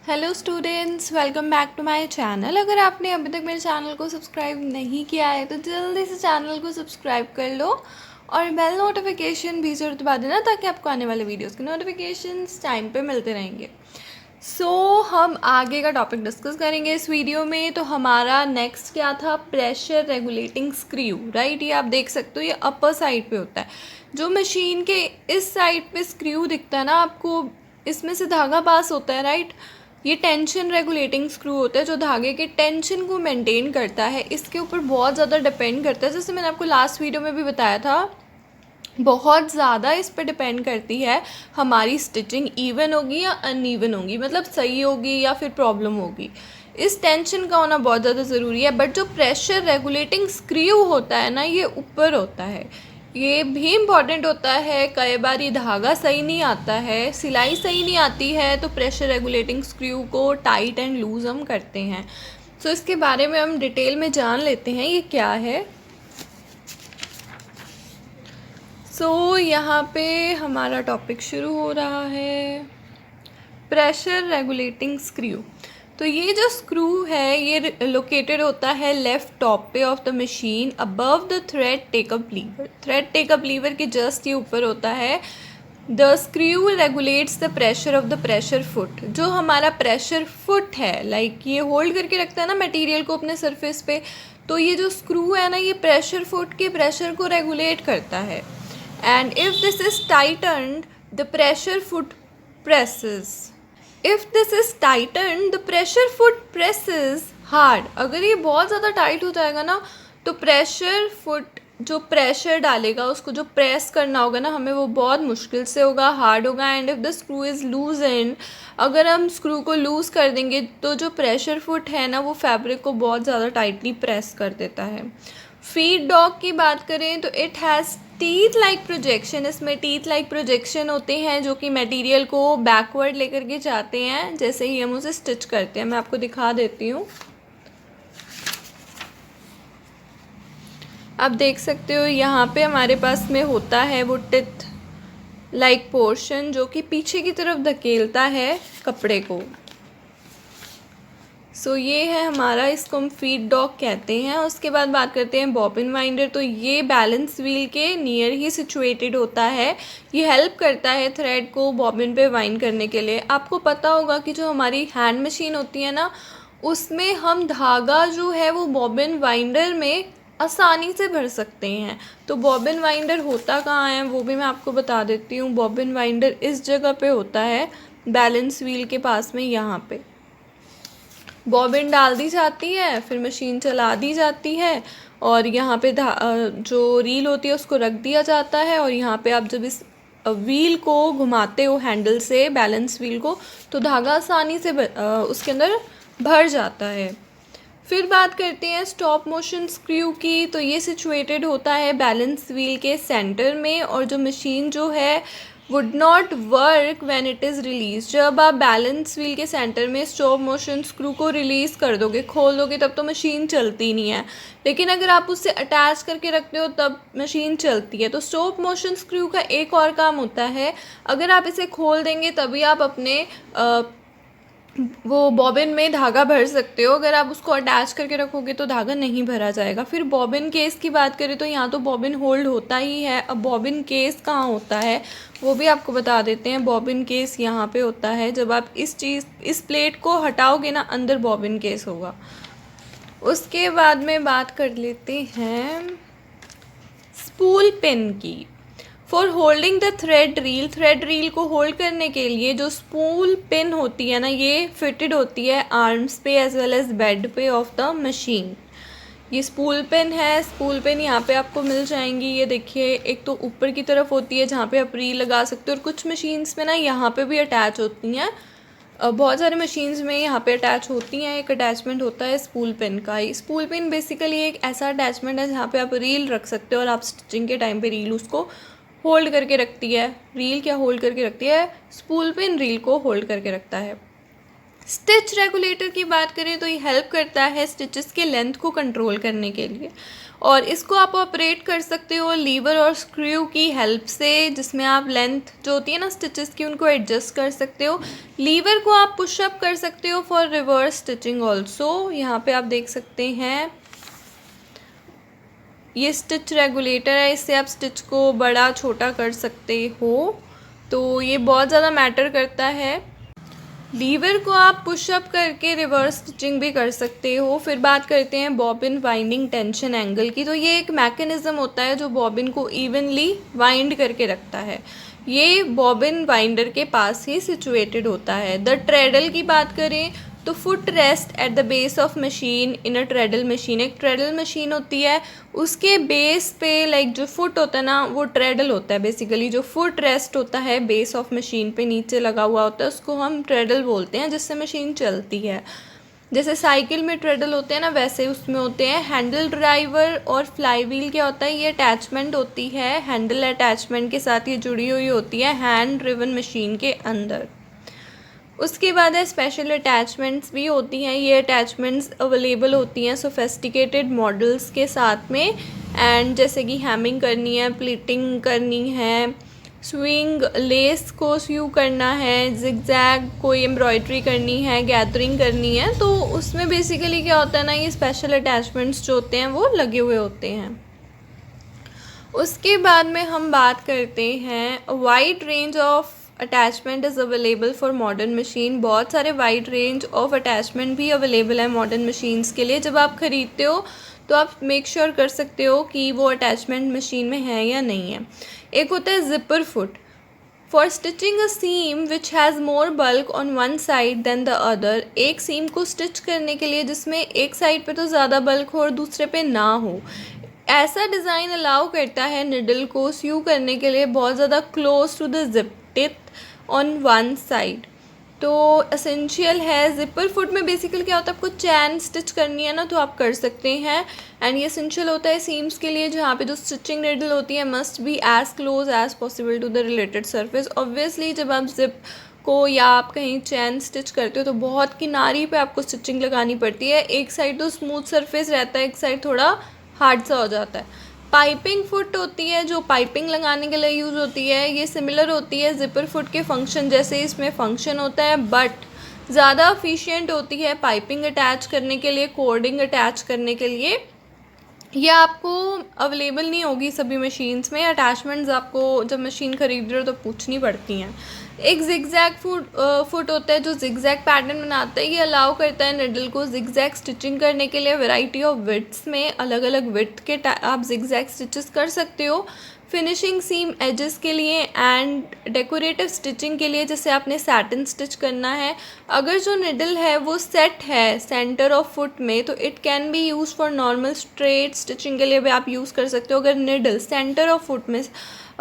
Hello students, welcome back to my channel. अगर आपने अभी तक मेरे चैनल को सब्सक्राइब नहीं किया है तो जल्दी से चैनल को सब्सक्राइब कर लो और बेल नोटिफिकेशन भी ज़रूर दबा देना ताकि आपको आने वाले वीडियोस के नोटिफिकेशंस टाइम पे मिलते रहेंगे। हम आगे का टॉपिक डिस्कस करेंगे इस वीडियो में। तो हमारा नेक्स्ट क्या था? Pressure regulating screw, right. ये आप देख सकते हो, ये अपर साइड पे होता है। जो मशीन के इस साइड पे स्क्रू दिखता है ना आपको, इसमें से धागा पास होता है, राइट। ये टेंशन रेगुलेटिंग स्क्रू होता है जो धागे के टेंशन को मेंटेन करता है। इसके ऊपर बहुत ज़्यादा डिपेंड करता है, जैसे मैंने आपको लास्ट वीडियो में भी बताया था, बहुत ज़्यादा इस पर डिपेंड करती है हमारी स्टिचिंग इवन होगी या अनइवन होगी, मतलब सही होगी या फिर प्रॉब्लम होगी। इस टेंशन का होना बहुत ज़्यादा ज़रूरी है। बट जो प्रेशर रेगुलेटिंग स्क्रू होता है ना, ये ऊपर होता है, ये भी इम्पॉर्टेंट होता है। कई बार ये धागा सही नहीं आता है, सिलाई सही नहीं आती है, तो प्रेशर रेगुलेटिंग स्क्रू को टाइट एंड लूज हम करते हैं। इसके बारे में हम डिटेल में जान लेते हैं ये क्या है। यहाँ पे हमारा टॉपिक शुरू हो रहा है, प्रेशर रेगुलेटिंग स्क्रू। तो ये जो स्क्रू है ये लोकेटेड होता है लेफ्ट टॉप पे of the machine above the thread take up liver. Thread take up liver के जस्ट ये ऊपर होता है। The screw regulates the pressure of the pressure foot. जो हमारा प्रेशर फुट है, लाइक ये होल्ड करके रखता है ना मटेरियल को अपने सरफेस पे, तो ये जो स्क्रू है ना, ये प्रेशर फुट के प्रेशर को रेगुलेट करता है। And if this is tightened, the pressure foot presses. If this is tightened, the pressure foot presses hard. अगर ये बहुत ज़्यादा टाइट हो जाएगा ना, तो प्रेशर फुट जो प्रेशर डालेगा, उसको जो प्रेस करना होगा ना हमें, वो बहुत मुश्किल से होगा, हार्ड होगा। And if the screw is loose and, अगर हम स्क्रू को लूज़ कर देंगे तो जो प्रेशर फुट है ना, वो फैब्रिक को बहुत ज़्यादा टाइटली प्रेस कर देता है। फीड डॉग की बात करें तो it has teeth like projection. इसमें टीथ लाइक प्रोजेक्शन होते हैं जो कि मटेरियल को बैकवर्ड लेकर के जाते हैं जैसे ही हम उसे स्टिच करते हैं। मैं आपको दिखा देती हूँ, आप देख सकते हो यहाँ पे हमारे पास में होता है वो टिथ लाइक पोर्शन जो कि पीछे की तरफ धकेलता है कपड़े को। ये है हमारा, इसको हम फीड डॉग कहते हैं। उसके बाद बात करते हैं बॉबिन वाइंडर। तो ये बैलेंस व्हील के नियर ही सिचुएटेड होता है। ये हेल्प करता है थ्रेड को बॉबिन पे वाइंड करने के लिए। आपको पता होगा कि जो हमारी हैंड मशीन होती है ना, उसमें हम धागा जो है वो बॉबिन वाइंडर में आसानी से भर सकते हैं। तो बॉबिन वाइंडर होता कहाँ है वो भी मैं आपको बता देती हूँ। बॉबिन वाइंडर इस जगह पे होता है, बैलेंस व्हील के पास में। यहाँ पे बॉबिन डाल दी जाती है, फिर मशीन चला दी जाती है और यहाँ पे जो रील होती है उसको रख दिया जाता है। और यहाँ पे आप जब इस व्हील को घुमाते हो हैंडल से, बैलेंस व्हील को, तो धागा आसानी से उसके अंदर भर जाता है। फिर बात करते हैं स्टॉप मोशन स्क्रू की। तो ये सिचुएटेड होता है बैलेंस व्हील के सेंटर में, और जो मशीन जो है would not work when it is release. जब आप बैलेंस व्हील के सेंटर में स्टॉप मोशन स्क्रू को रिलीज़ कर दोगे, खोल दोगे, तब तो मशीन चलती नहीं है। लेकिन अगर आप उससे अटैच करके रखते हो तब मशीन चलती है। तो स्टॉप मोशन स्क्रू का एक और काम होता है, अगर आप इसे खोल देंगे तभी आप अपने वो बॉबिन में धागा भर सकते हो। अगर आप उसको अटैच करके रखोगे तो धागा नहीं भरा जाएगा। फिर बॉबिन केस की बात करें तो यहाँ तो बॉबिन होल्ड होता ही है। अब बॉबिन केस कहाँ होता है वो भी आपको बता देते हैं। बॉबिन केस यहाँ पे होता है। जब आप इस प्लेट को हटाओगे ना, अंदर बॉबिन केस होगा। उसके बाद में बात कर लेते हैं स्पूल पिन की। For holding the thread reel को होल्ड करने के लिए जो स्पूल पिन होती है ना, ये फिटेड होती है आर्म्स पे एज वेल एज बेड पे ऑफ द मशीन। ये स्पूल पिन है। स्पूल पिन यहाँ पे आपको मिल जाएंगी। ये देखिए, एक तो ऊपर की तरफ होती है जहाँ पे आप रील लगा सकते हो, और कुछ मशीन्स में ना यहाँ पे भी अटैच होती हैं। बहुत सारे मशीन्स में यहाँ पे अटैच होती हैं। एक अटैचमेंट होता है स्पूल पिन का। स्पूल पिन बेसिकली एक ऐसा अटैचमेंट है जहाँ पे आप रील रख सकते हो और आप स्टिचिंग के टाइम पे रील उसको होल्ड करके रखती है। रील क्या होल्ड करके रखती है? स्पूल पिन रील को होल्ड करके रखता है। स्टिच रेगुलेटर की बात करें तो ये हेल्प करता है स्टिचेस के लेंथ को कंट्रोल करने के लिए, और इसको आप ऑपरेट कर सकते हो लीवर और स्क्रू की हेल्प से, जिसमें आप लेंथ जो होती है ना स्टिचेस की उनको एडजस्ट कर सकते हो। लीवर को आप पुशअप कर सकते हो फॉर रिवर्स स्टिचिंग ऑल्सो। यहाँ पे आप देख सकते हैं ये स्टिच रेगुलेटर है, इससे आप स्टिच को बड़ा छोटा कर सकते हो, तो ये बहुत ज़्यादा मैटर करता है। लीवर को आप पुशअप करके रिवर्स स्टिचिंग भी कर सकते हो। फिर बात करते हैं बॉबिन वाइंडिंग टेंशन एंगल की। तो ये एक मैकेनिज़्म होता है जो बॉबिन को इवनली वाइंड करके रखता है। ये बॉबिन वाइंडर के पास ही सिचुएटेड होता है। द ट्रेडल की बात करें तो foot rest at the base of machine in a treadle machine. एक ट्रेडल मशीन होती है, उसके बेस पे लाइक जो फुट होता है ना वो ट्रेडल होता है। बेसिकली जो फुट रेस्ट होता है बेस ऑफ मशीन पे नीचे लगा हुआ होता है उसको हम ट्रेडल बोलते हैं, जिससे मशीन चलती है। जैसे साइकिल में ट्रेडल होते हैं ना वैसे उसमें होते हैं हैंडल ड्राइवर और फ्लाई व्हील। क्या होता है, ये अटैचमेंट होती है, हैंडल अटैचमेंट के साथ ये जुड़ी हुई होती है हैंड ड्रिवन मशीन के अंदर। उसके बाद है स्पेशल अटैचमेंट्स भी होती हैं। ये अटैचमेंट्स अवेलेबल होती हैं सोफेस्टिकेटेड मॉडल्स के साथ में, एंड जैसे कि हैमिंग करनी है, प्लीटिंग करनी है, स्विंग लेस को स्यू करना है, जिगजैग कोई एम्ब्रॉयडरी करनी है, गैदरिंग करनी है, तो उसमें बेसिकली क्या होता है ना ये स्पेशल अटैचमेंट्स जो होते हैं वो लगे हुए होते हैं। उसके बाद में हम बात करते हैं wide range of attachment is available for modern machine. बहुत सारे वाइड रेंज ऑफ अटैचमेंट भी अवेलेबल है मॉडर्न मशीन्स के लिए। जब आप ख़रीदते हो तो आप मेक श्योर कर सकते हो कि वो अटैचमेंट मशीन में है या नहीं है। एक होता है zipper foot for stitching a seam which has more bulk on one side than the other. एक सीम को स्टिच करने के लिए जिसमें एक साइड पे तो ज़्यादा बल्क हो और दूसरे पे ना हो, ऐसा डिज़ाइन अलाउ करता है निडल को स्यू करने के लिए बहुत ज़्यादा close to the zip tip on one side. तो एसेंशियल है। जिपर फुट में बेसिकली क्या होता है, आपको चैन स्टिच करनी है ना तो आप कर सकते हैं, एंड ये एसेंशियल होता है सीम्स के लिए जहाँ पे जो स्टिचिंग निडल होती है must be as close as possible to the related surface. Obviously जब आप जिप को या आप कहीं चैन स्टिच करते हो तो बहुत किनारी पे आपको स्टिचिंग लगानी पड़ती है। एक साइड तो स्मूथ सरफेस रहता है, एक साइड थोड़ा हार्ड सा हो जाता है। पाइपिंग फुट होती है जो पाइपिंग लगाने के लिए यूज़ होती है। ये सिमिलर होती है जिपर फुट के फंक्शन जैसे इसमें फंक्शन होता है, बट ज़्यादा एफिशिएंट होती है पाइपिंग अटैच करने के लिए, कोर्डिंग अटैच करने के लिए। ये आपको अवेलेबल नहीं होगी सभी मशीन्स में। अटैचमेंट्स आपको जब मशीन खरीद रहे हो तो पूछनी पड़ती हैं। एक जिगजैग फुट होता है जो जिगजैग पैटर्न बनाता है। ये अलाउ करता है निडल को जिगजैग स्टिचिंग करने के लिए। वैरायटी ऑफ विड्थ्स में अलग अलग विड्थ के आप जिगजैग स्टिचेस कर सकते हो। फिनिशिंग सीम एजेस के लिए एंड डेकोरेटिव स्टिचिंग के लिए, जैसे आपने सैटिन स्टिच करना है, अगर जो निडल है वो सेट है सेंटर ऑफ फुट में तो it can be use for normal straight stitching के लिए भी आप यूज़ कर सकते हो। अगर निडल सेंटर ऑफ फुट में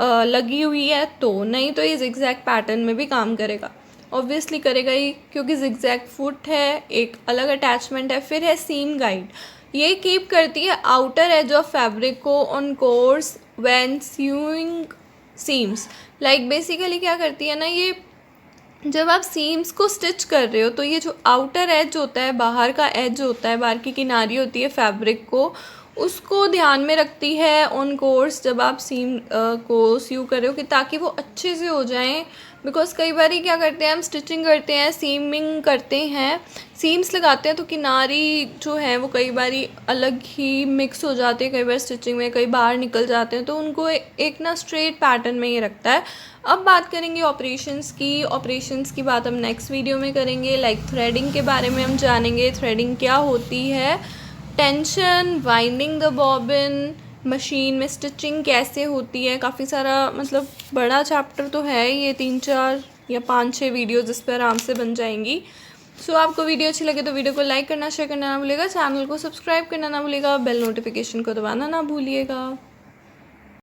लगी हुई है तो, नहीं तो ये जिगजैग पैटर्न में भी काम करेगा। ऑब्वियसली करेगा ही क्योंकि जिगजैग फुट है, एक अलग अटैचमेंट है। फिर है सीम गाइड। ये कीप करती है आउटर एज ऑफ फैब्रिक को on course when sewing seams. Like basically क्या करती है ना, ये जब आप सीम्स को स्टिच कर रहे हो तो ये जो आउटर एज होता है, बाहर का एज होता है, बाहर की किनारी होती है फैब्रिक को, उसको ध्यान में रखती है ऑन कोर्स जब आप सीम को स्यू कर रहे हो कि ताकि वो अच्छे से हो जाएं। बिकॉज कई बार क्या करते हैं हम स्टिचिंग करते हैं, सीमिंग करते हैं, सीम्स लगाते हैं तो किनारी जो है वो कई बार अलग ही मिक्स हो जाते हैं, कई बार स्टिचिंग में कई बाहर निकल जाते हैं, तो उनको एक ना स्ट्रेट पैटर्न में ही रखता है। अब बात करेंगे ऑपरेशंस की। ऑपरेशंस की बात हम नेक्स्ट वीडियो में करेंगे। लाइक थ्रेडिंग के बारे में हम जानेंगे, थ्रेडिंग क्या होती है, tension, winding the bobbin, machine में स्टिचिंग कैसे होती है। काफ़ी सारा मतलब बड़ा चैप्टर तो है ये, 3-4 या 5-6 वीडियोज़ इस पर आराम से बन जाएंगी। सो आपको वीडियो अच्छी लगे तो वीडियो को लाइक करना, शेयर करना ना भूलिएगा, चैनल को सब्सक्राइब करना ना भूलिएगा, बेल नोटिफिकेशन को दबाना ना भूलिएगा।